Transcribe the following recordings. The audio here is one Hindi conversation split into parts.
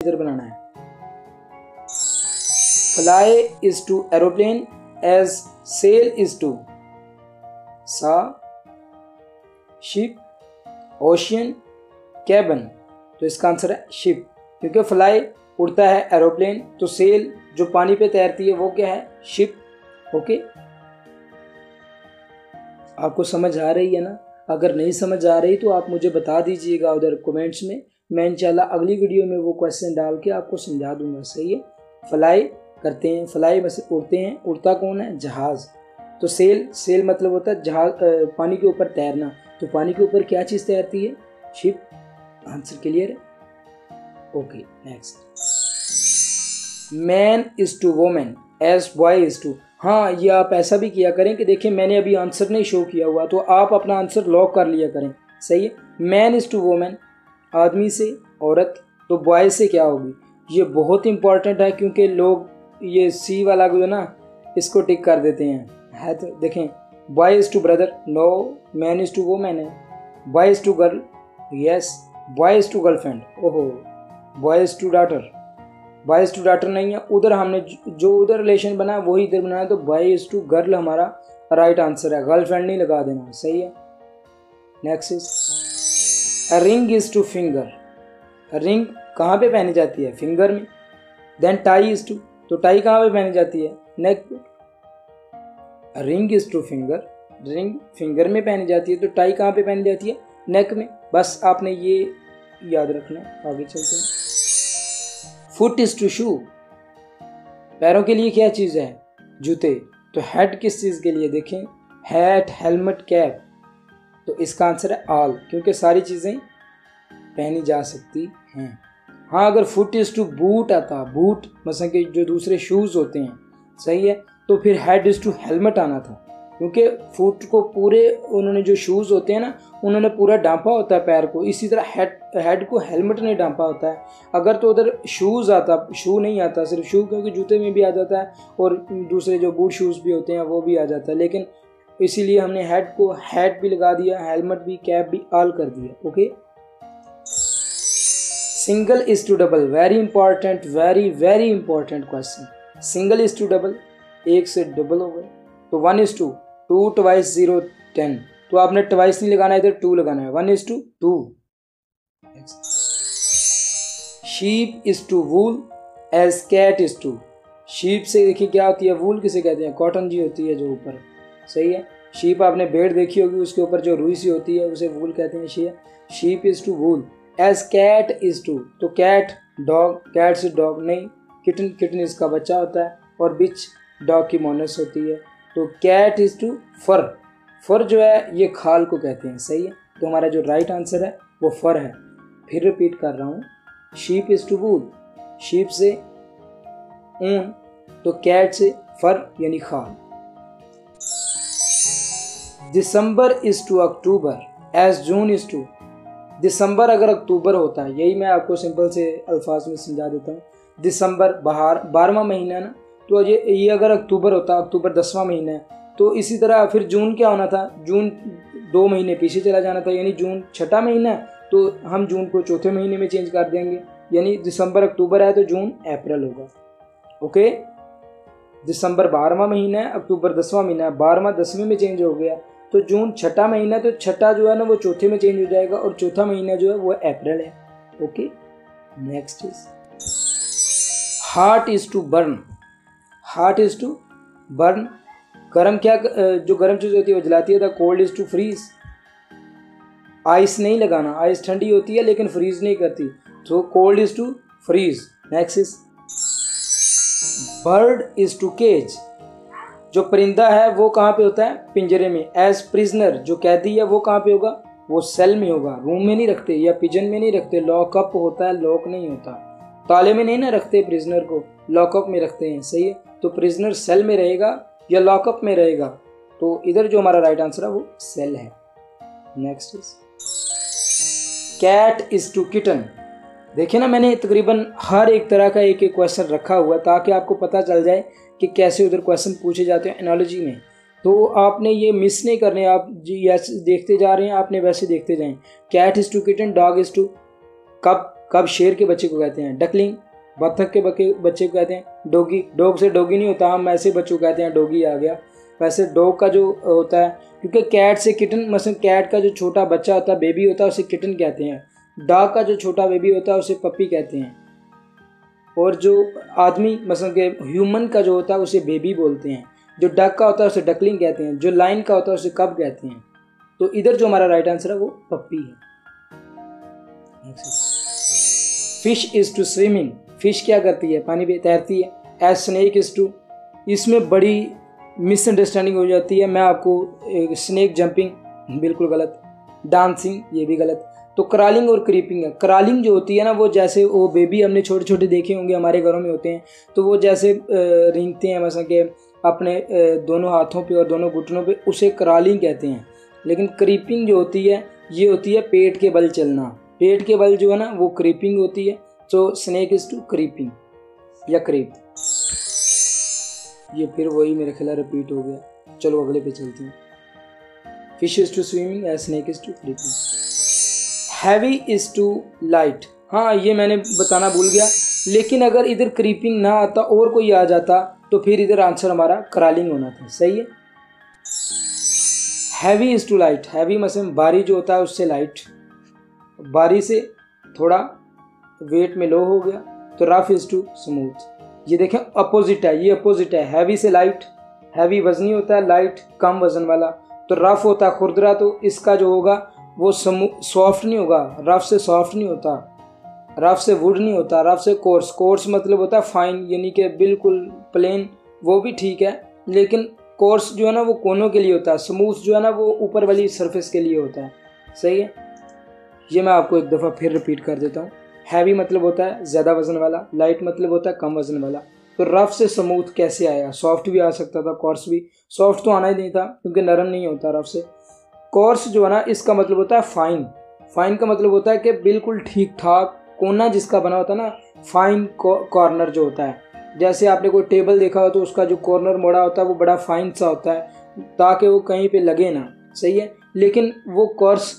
इधर बनाना है। Fly is to aeroplane as sail is to सा शिप ओशियन कैबन। तो इसका आंसर है शिप, क्योंकि फ्लाई उड़ता है एरोप्लेन, तो सेल जो पानी पे तैरती है वो क्या है, शिप। ओके, आपको समझ आ रही है ना? अगर नहीं समझ आ रही तो आप मुझे बता दीजिएगा उधर कमेंट्स में, मैं इंशाल्लाह अगली वीडियो में वो क्वेश्चन डाल के आपको समझा दूंगा। सही है, फ्लाई करते हैं, फ्लाई में से उड़ते हैं, उड़ता कौन है, जहाज। तो सेल मतलब होता है जहाज, पानी के ऊपर तैरना। तो पानी के ऊपर क्या चीज़ तैरती है, शिप। आंसर क्लियर है? Okay, next. Man is to women as boy is to. हाँ, ये आप ऐसा भी किया करें कि देखिए मैंने अभी आंसर नहीं शो किया हुआ, तो आप अपना आंसर लॉक कर लिया करें। सही है, मैन इज टू वोमेन, आदमी से औरत, तो बॉय से क्या होगी। ये बहुत इंपॉर्टेंट है, क्योंकि लोग ये सी वाला जो ना इसको टिक कर देते हैं। तो देखें, boy is to brother, no, man is to women है। Boy is to girl, yes. Boy is to girlfriend, ओहो। Boy is to daughter, boy is to daughter नहीं है, उधर हमने जो उधर रिलेशन बना है वही इधर बनाया, तो बॉय इज टू गर्ल हमारा राइट आंसर है, गर्लफ्रेंड नहीं लगा देना। सही है, next is a ring is two finger. Ring कहाँ पे पहनी जाती है, फिंगर में। देन टाई इज टू, तो टाई कहाँ पे पहनी जाती है, नेक पे। Ring is two finger, ring finger में पहनी जाती है, तो टाई कहाँ पे पहनी जाती है, नेक में। बस आपने ये याद रखना है, आगे चलते हैं। फुट इज टू शू, पैरों के लिए क्या चीज़ है, जूते। तो हेड किस चीज़ के लिए, देखें, हैट, हेलमेट, कैप। तो इसका आंसर है ऑल, क्योंकि सारी चीज़ें पहनी जा सकती हैं। हाँ, अगर फुट इज टू बूट आता, बूट मतलब कि जो दूसरे शूज़ होते हैं, सही है, तो फिर हेड इज टू हेलमेट आना था, क्योंकि फुट को पूरे उन्होंने जो शूज़ होते हैं ना उन्होंने पूरा डांपा होता है पैर को, इसी तरह हेड को हेलमेट नहीं डांपा होता है। अगर तो उधर शूज़ आता, शू नहीं आता, सिर्फ शू, क्योंकि जूते में भी आ जाता है और दूसरे जो बूट शूज़ भी होते हैं वो भी आ जाता है, लेकिन इसीलिए हमने हेड को हेड भी लगा दिया, हेलमेट भी, कैप भी, ऑल कर दिया। Okay, single is to double, very important, very very important question. Single is to double, एक से डबल हो गए, तो 1 इज टू 2 ट्वाइस 0 10, तो आपने ट्वाइस नहीं लगाना, इधर 2 लगाना है, 1 is to 2। Sheep is to wool as cat is to. Sheep से देखिए क्या होती है, वूल किसे कहते हैं, कॉटन जी होती है जो ऊपर। सही है, शीप आपने भेड़ देखी होगी, उसके ऊपर जो रुई सी होती है उसे वूल कहते हैं। Sheep is to wool as cat is to, तो कैट डॉग, कैट से डॉग नहीं, किटन, किटन इसका बच्चा होता है, और बिच डॉग की मोनस होती है। तो कैट इज टू फर, फर जो है ये खाल को कहते हैं। सही है, तो हमारा जो राइट आंसर है वो फर है। फिर रिपीट कर रहा हूँ, sheep is to wool, sheep से ऊन, तो कैट से फर यानी खाल। December is to October as June is to. दिसंबर अगर अक्टूबर होता है, यही मैं आपको सिंपल से अल्फाज में समझा देता हूँ। दिसंबर बाहर 12वां महीना है ना, तो ये अगर अक्टूबर होता, अक्टूबर 10वां महीना है, तो इसी तरह फिर जून क्या होना था, जून 2 महीने पीछे चला जाना था, यानी जून 6ठा महीना है, तो हम जून को चौथे महीने में चेंज कर देंगे, यानी दिसंबर अक्टूबर है तो जून अप्रैल होगा। ओके, दिसंबर 12वां महीना है, अक्टूबर 10वां महीना है, 12वां 10वें में चेंज हो गया, तो जून 6ठा महीना, तो 6ठा जो है ना वो चौथे में चेंज हो जाएगा, और चौथा महीना जो है वो अप्रैल है। Okay, next is hot is to burn, hot is to burn, गर्म क्या, जो गर्म चीज होती है वो जलाती है। Cold is to freeze, ice नहीं लगाना, आइस ठंडी होती है लेकिन फ्रीज नहीं करती, तो cold is to freeze. Next is bird is to cage, जो परिंदा है वो कहाँ पे होता है, पिंजरे में। एज प्रिजनर, जो कैदी है वो कहाँ पे होगा, वो सेल में होगा, रूम में नहीं रखते या पिजन में नहीं रखते, लॉकअप होता है, लॉक नहीं होता, ताले में नहीं ना रखते प्रिजनर को, लॉकअप में रखते हैं। सही है, तो प्रिजनर सेल में रहेगा या लॉकअप में रहेगा, तो इधर जो हमारा राइट आंसर है वो सेल है। Next is cat is to kitten. देखिए ना, मैंने तकरीबन हर एक तरह का एक एक क्वेश्चन रखा हुआ ताकि आपको पता चल जाए कि कैसे उधर क्वेश्चन पूछे जाते हैं एनालॉजी में, तो आपने ये मिस नहीं करने, आप जी यस देखते जा रहे हैं, आपने वैसे देखते जाएं। Cat is to kitten, dog is to cub, cub शेर के बच्चे को कहते हैं डकलिंग, बत्तख के बच्चे को कहते हैं डॉगी, डॉग से डॉगी नहीं होता, हम ऐसे बच्चों को कहते हैं डॉगी आ गया। वैसे डॉग का जो होता है, क्योंकि कैट से किटन, मतलब कैट का जो छोटा बच्चा होता है, बेबी होता है, उसे किटन कहते हैं। डॉग का जो छोटा बेबी होता है उसे पप्पी कहते हैं। और जो आदमी मतलब के ह्यूमन का जो होता है उसे बेबी बोलते हैं। जो डक का होता है उसे डकलिंग कहते हैं। जो लाइन का होता है उसे कब कहते हैं। तो इधर जो हमारा राइट आंसर है वो पप्पी है। Fish is to swimming, fish क्या करती है, पानी में तैरती है। एज स्नेक इज टू, इसमें बड़ी मिसअंडरस्टैंडिंग हो जाती है। मैं आपको स्नेक जंपिंग बिल्कुल गलत, डांसिंग ये भी गलत। तो क्रॉलिंग और क्रीपिंग है। क्रॉलिंग जो होती है ना, वो जैसे वो बेबी हमने छोटे छोटे देखे होंगे, हमारे घरों में होते हैं, तो वो जैसे रेंगते हैं मतलब कि अपने दोनों हाथों पे और दोनों घुटनों पे, उसे क्रॉलिंग कहते हैं। लेकिन क्रीपिंग जो होती है ये होती है पेट के बल चलना। पेट के बल जो है ना वो क्रीपिंग होती है। तो स्नेक इज टू क्रीपिंग या क्रीप। ये फिर वही मेरे ख्याल रिपीट हो गया। चलो अगले पे चलते हैं। Fish is to swimming as snake is to creeping. Heavy is to light, हाँ ये मैंने बताना भूल गया। लेकिन अगर इधर क्रीपिंग ना आता और कोई आ जाता तो फिर इधर आंसर हमारा क्रॉलिंग होना था। सही है। Heavy is to light, heavy मतलब भारी जो होता है उससे लाइट, भारी से थोड़ा वेट में लो हो गया। तो रफ इज टू स्मूथ, ये देखें अपोजिट है, ये अपोजिट है। हैवी से लाइट, हैवी वजनी होता है, लाइट कम वजन वाला। तो रफ होता है खुरदरा, तो इसका जो होगा वो सॉफ्ट नहीं होगा। रफ से सॉफ्ट नहीं होता, रफ से वुड नहीं होता, रफ से कोर्स। कोर्स मतलब होता है फाइन, यानी कि बिल्कुल प्लेन, वो भी ठीक है। लेकिन कोर्स जो है ना वो कोनों के लिए होता है, स्मूथ जो है ना वो ऊपर वाली सरफेस के लिए होता है। सही है। ये मैं आपको एक दफ़ा फिर रिपीट कर देता हूँ। हैवी मतलब होता है ज़्यादा वजन वाला, लाइट मतलब होता है कम वजन वाला। तो रफ से स्मूथ कैसे आया, सॉफ्ट भी आ सकता था, कोर्स भी। सॉफ्ट तो आना ही नहीं था क्योंकि नरम नहीं होता रफ से। कोर्स जो है ना इसका मतलब होता है फाइन। फाइन का मतलब होता है कि बिल्कुल ठीक ठाक, कोना जिसका बना होता है ना, फाइन कॉर्नर जो होता है। जैसे आपने कोई टेबल देखा हो तो उसका जो कॉर्नर मोड़ा होता है वो बड़ा फाइन सा होता है ताकि वो कहीं पे लगे ना। सही है। लेकिन वो कोर्स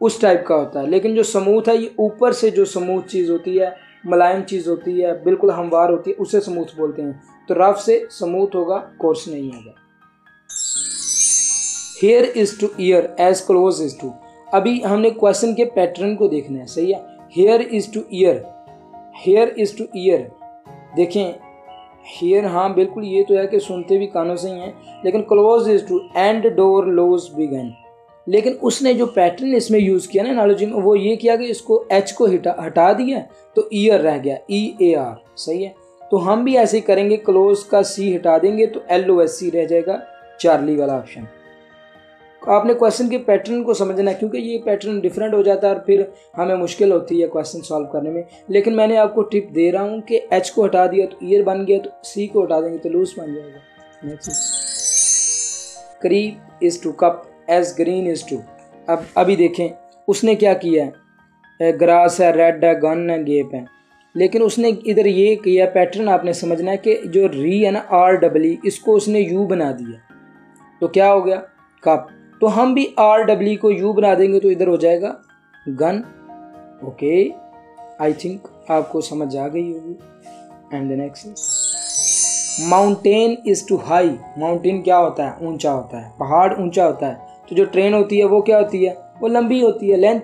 उस टाइप का होता है। लेकिन जो स्मूथ है ये ऊपर से जो स्मूथ चीज़ होती है, मुलायम चीज़ होती है, बिल्कुल हमवार होती है, उसे स्मूथ बोलते हैं। तो रफ से स्मूथ होगा, कोर्स नहीं होगा। Hair is to ear as close is to. अभी हमने क्वेश्चन के पैटर्न को देखना है। सही है। Hair is to year, hair is to year. देखें हेयर, हाँ बिल्कुल ये तो है कि सुनते भी कानों से ही हैं। लेकिन close is to end door लोज बिगन। लेकिन उसने जो पैटर्न इसमें यूज़ किया ना एनालॉजी में, वो ये किया कि इसको एच को हटा दिया तो ईयर रह गया, EAR। सही है। तो हम भी ऐसे ही करेंगे, क्लोज का C हटा देंगे तो LOSC रह जाएगा, चार्ली वाला ऑप्शन। आपने क्वेश्चन के पैटर्न को समझना है क्योंकि ये पैटर्न डिफरेंट हो जाता है और फिर हमें मुश्किल होती है क्वेश्चन सॉल्व करने में। लेकिन मैंने आपको टिप दे रहा हूँ कि H को हटा दिया तो ईयर बन गया, तो C को हटा देंगे तो लूज बन जाएगा। Next, creep is to cup as green is to. अब अभी देखें उसने क्या किया है, ग्रास है, रेड है, गन है, गेप है। लेकिन उसने इधर ये किया, पैटर्न आपने समझना है कि जो री है ना REE, इसको उसने U बना दिया तो क्या हो गया, कप। तो हम भी REE को U बना देंगे तो इधर हो जाएगा गन। ओके, आई थिंक आपको समझ आ गई होगी। And the next, mountain is to high. Mountain क्या होता है, ऊंचा होता है, पहाड़ ऊंचा होता है। तो जो ट्रेन होती है वो क्या होती है, वो लंबी होती है, लेंथ।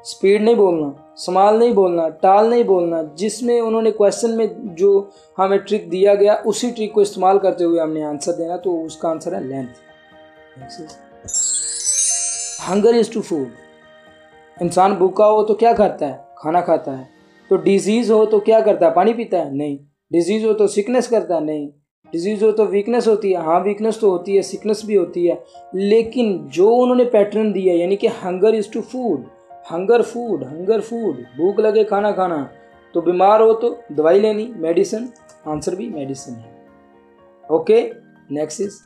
स्पीड नहीं बोलना, स्मॉल नहीं बोलना, टाल नहीं बोलना। जिसमें उन्होंने क्वेश्चन में जो हमें ट्रिक दिया गया उसी ट्रिक को इस्तेमाल करते हुए हमने आंसर देना, तो उसका आंसर है length. Hunger is to food. इंसान भूखा हो तो क्या करता है, खाना खाता है। तो डिजीज हो तो क्या करता है, पानी पीता है, नहीं। डिजीज हो तो सिकनेस करता है, नहीं। डिजीज हो तो वीकनेस होती है, हाँ वीकनेस तो होती है, सिकनेस भी होती है। लेकिन जो उन्होंने पैटर्न दिया यानी कि hunger is to food, hunger food, hunger food, भूख लगे खाना खाना। तो बीमार हो तो दवाई लेनी, मेडिसिन, आंसर भी मेडिसिन है। Okay, next is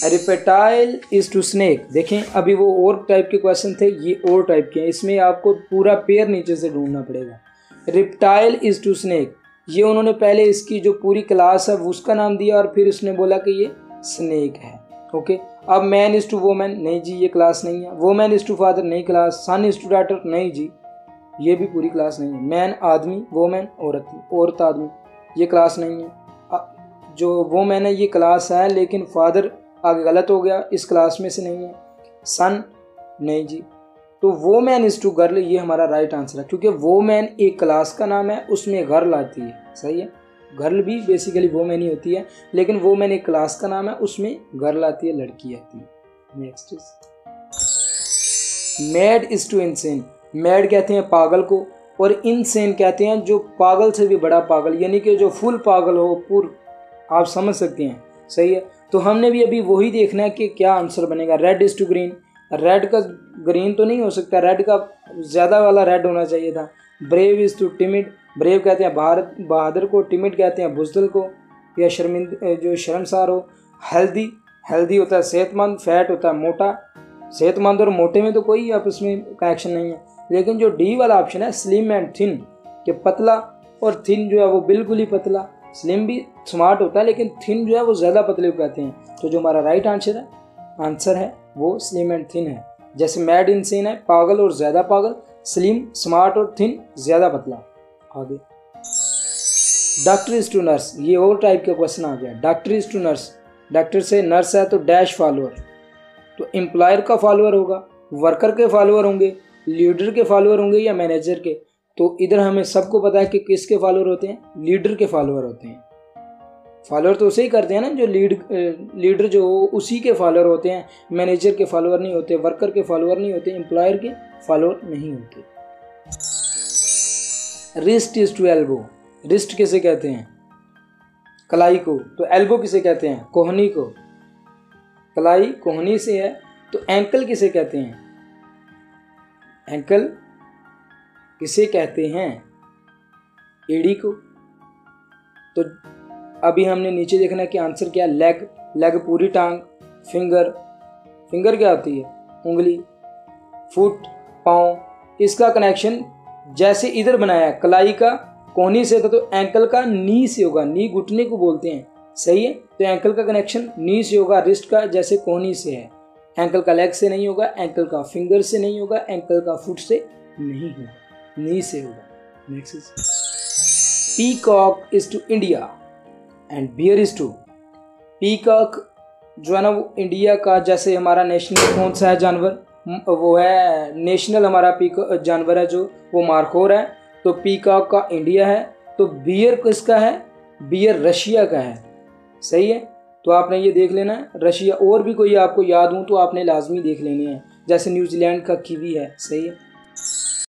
reptile is to snake. देखें अभी वो और टाइप के क्वेश्चन थे, ये और टाइप के हैं। इसमें आपको पूरा पेयर नीचे से ढूंढना पड़ेगा। रिप्टाइल इज टू स्नेक, ये उन्होंने पहले इसकी जो पूरी क्लास है उसका नाम दिया और फिर उसने बोला कि ये स्नेक है। ओके, अब मैन इज टू वोमैन, नहीं जी ये क्लास नहीं है। वोमैन इज टू फादर, नहीं class. Son is to daughter, नहीं जी। ये भी पूरी क्लास नहीं है। मैन आदमी, वोमेन औरत, औरत आदमी, ये क्लास नहीं है। जो वोमेन है ये क्लास है, लेकिन फादर आगे गलत हो गया, इस क्लास में से नहीं है। सन नहीं जी। तो वोमेन इज टू गर्ल ये हमारा राइट आंसर है, क्योंकि वोमेन एक क्लास का नाम है, उसमें गर्ल आती है। सही है, गर्ल भी बेसिकली वोमेन ही होती है, लेकिन वोमेन एक क्लास का नाम है, उसमें गर्ल आती है, लड़की आती है। Next is mad is to insane. Mad कहते हैं पागल को, और इनसेन कहते हैं जो पागल से भी बड़ा पागल, यानी कि जो फुल पागल हो, पूर, आप समझ सकते हैं। सही है, तो हमने भी अभी वही देखना है कि क्या आंसर बनेगा। Red is to green, red का ग्रीन तो नहीं हो सकता, रेड का ज़्यादा वाला रेड होना चाहिए था। Brave is to timid, brave कहते हैं बहादुर को, टिमिड कहते हैं बुज़दिल को या जो शर्मसार हो। हेल्दी, हेल्दी होता है सेहतमंद, फैट होता है मोटा। सेहतमंद और मोटे में तो कोई आपस में कनेक्शन नहीं है। लेकिन जो डी वाला ऑप्शन है स्लिम एंड थिन, कि पतला और थिन जो है वो बिल्कुल ही पतला। स्लिम भी स्मार्ट होता है, लेकिन थिन जो है वो ज़्यादा पतले को कहते हैं। तो जो हमारा राइट आंसर है वो स्लिम एंड थिन है। जैसे मैड इनसेन है पागल और ज़्यादा पागल, स्लिम स्मार्ट और थिन ज़्यादा पतला। आगे डॉक्टर इज टू नर्स, ये और टाइप का क्वेश्चन आ गया। Doctor is to nurse, doctor से नर्स है तो डैश फॉलोअर, तो एम्प्लॉयर का फॉलोअर होगा, वर्कर के फॉलोअर होंगे, लीडर के फॉलोअर होंगे या मैनेजर के। तो इधर हमें सबको पता है कि किसके फॉलोअर होते हैं, लीडर के फॉलोअर होते हैं। फॉलोअर तो उसे ही करते हैं ना, जो लीडर जो उसी के फॉलोअर होते हैं। मैनेजर के फॉलोअर नहीं होते, वर्कर के फॉलोअर नहीं होते, एम्प्लॉयर के फॉलोअर नहीं होते। Wrist is to elbow, wrist किसे कहते हैं, कलाई को, तो एल्बो किसे कहते हैं, कोहनी को। कलाई कोहनी से है, तो एंकल किसे कहते हैं, एंकल किसे कहते हैं, एड़ी को। तो अभी हमने नीचे देखना कि आंसर क्या है। लेग, लेग पूरी टांग। फिंगर, फिंगर क्या होती है, उंगली। फुट, पाँव। इसका कनेक्शन जैसे इधर बनाया है कलाई का कोहनी से था, तो एंकल का नी से होगा, नी घुटने को बोलते हैं। सही है, तो एंकल का कनेक्शन नी से होगा, रिस्ट का जैसे कोहनी से है। एंकल का लेग से नहीं होगा, एंकल का फिंगर से नहीं होगा, एंकल का फुट से नहीं होगा, नी से होगा। Next is peacock is to India and bear is to. Peacock जो है ना वो इंडिया का, जैसे हमारा नेशनल कौन सा है जानवर, वो है नेशनल हमारा पीकॉक जानवर है जो, वो मार्कोर है। तो पीकॉक का इंडिया है। तो बियर किसका है, बियर रशिया का है। सही है, तो आपने ये देख लेना है रशिया। और भी कोई आपको याद हो तो आपने लाजमी देख लेने हैं, जैसे न्यूजीलैंड का कीवी है। सही है।